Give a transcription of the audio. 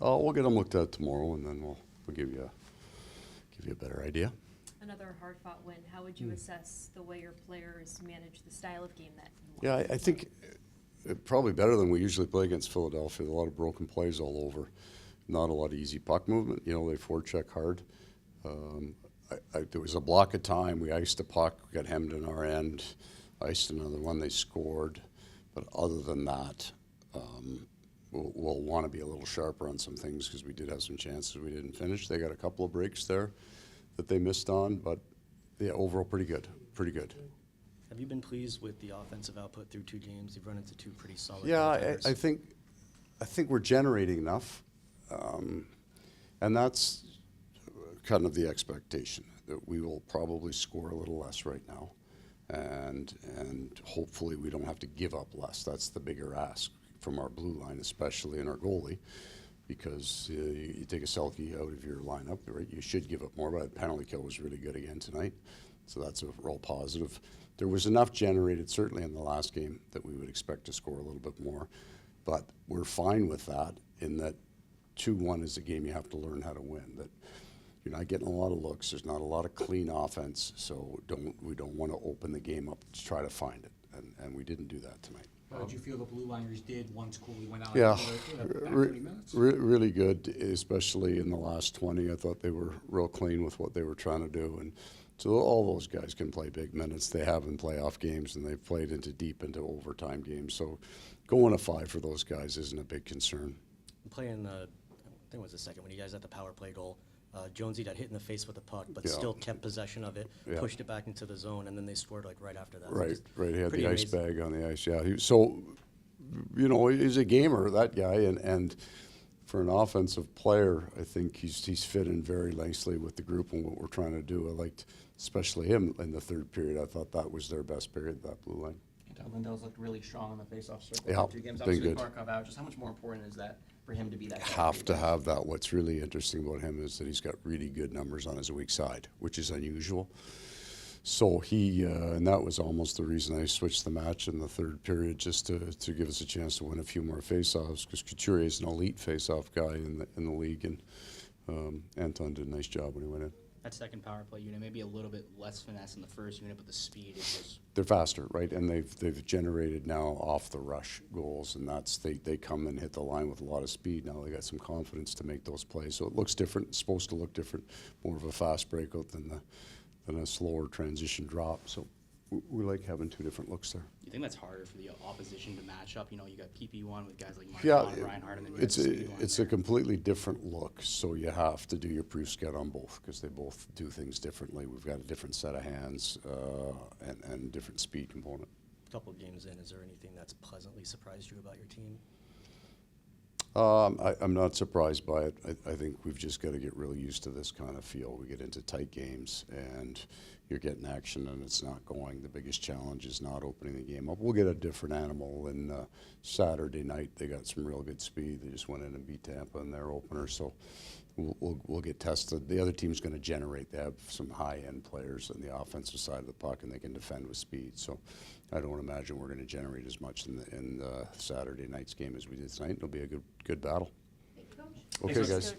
We'll get them looked at tomorrow, and then we'll give you a better idea. Another hard-fought win. How would you assess the way your players manage the style of game that you want? Yeah, I think probably better than we usually play against Philadelphia. A lot of broken plays all over, not a lot of easy puck movement. You know, they forecheck hard. There was a block of time. We iced the puck, we got hemmed in our end, iced another one, they scored. But other than that, we'll want to be a little sharper on some things because we did have some chances we didn't finish. They got a couple of breaks there that they missed on, but yeah, overall pretty good, pretty good. Have you been pleased with the offensive output through 2 games? You've run into 2 pretty solid Yeah, I think we're generating enough, and that's kind of the expectation, that we will probably score a little less right now, and hopefully we don't have to give up less. That's the bigger ask from our blue line, especially in our goalie, because you take a Selke out of your lineup, right? You should give up more, but the penalty kill was really good again tonight, so that's a real positive. There was enough generated, certainly in the last game, that we would expect to score a little bit more, but we're fine with that in that 2-1 is a game you have to learn how to win. That you're not getting a lot of looks. There's not a lot of clean offense, so we don't want to open the game up to try to find it, and we didn't do that tonight. How did you feel the Blue Liners did once Cooley went out? Yeah, Back 30 minutes? really good, especially in the last 20. I thought they were real clean with what they were trying to do, and so all those guys can play big minutes. They have in playoff games, and they've played deep into overtime games. So going to 5 for those guys isn't a big concern. Playing the, I think it was the second when you guys had the power play goal. Jonesy got hit in the face with the puck, but still kept possession of it, pushed it back into the zone, and then they scored like right after that. Right. He had the ice amazing. bag on the ice. Yeah. So, you know, he's a gamer, that guy, and for an offensive player, I think he's fit in very nicely with the group and what we're trying to do. I liked especially him in the third period. I thought that was their best period, that blue line. Lindell's looked really strong on the face-off circle. Yeah, 2 games. been Obviously, good. Barkov out. Just how much more important is that for him to be that guy? Have to have that. What's really interesting about him is that he's got really good numbers on his weak side, which is unusual. So and that was almost the reason I switched the match in the third period, just to give us a chance to win a few more face-offs, because Couturier is an elite face-off guy in the league, and Anton did a nice job when he went in. That second power play unit, maybe a little bit less finesse in the first unit, but the speed is just... They're faster, right? And they've generated now off the rush goals, and they come and hit the line with a lot of speed. Now they got some confidence to make those plays. So it looks different. It's supposed to look different, more of a fast breakout than a slower transition drop. So we like having 2 different looks there. You think that's harder for the opposition to match up? You know, you got PP1 with guys like Mark Yeah, Reinhardt, and then you it's got speed it's line a completely different look. So you have to do your proof scout on both, because they both do things differently. We've got a different set of hands and different speed component. A couple of games in, is there anything that's pleasantly surprised you about your team? I'm not surprised by it. I think we've just got to get real used to this kind of feel. We get into tight games, and you're getting action, and it's not going. The biggest challenge is not opening the game up. We'll get a different animal. And Saturday night, they got some real good speed. They just went in and beat Tampa in their opener, so we'll get tested. The other team's going to generate. They have some high-end players on the offensive side of the puck, and they can defend with speed. So I don't imagine we're going to generate as much in the Saturday night's game as we did tonight. It'll be a good battle. Hey, Coach. Okay, Thanks, guys.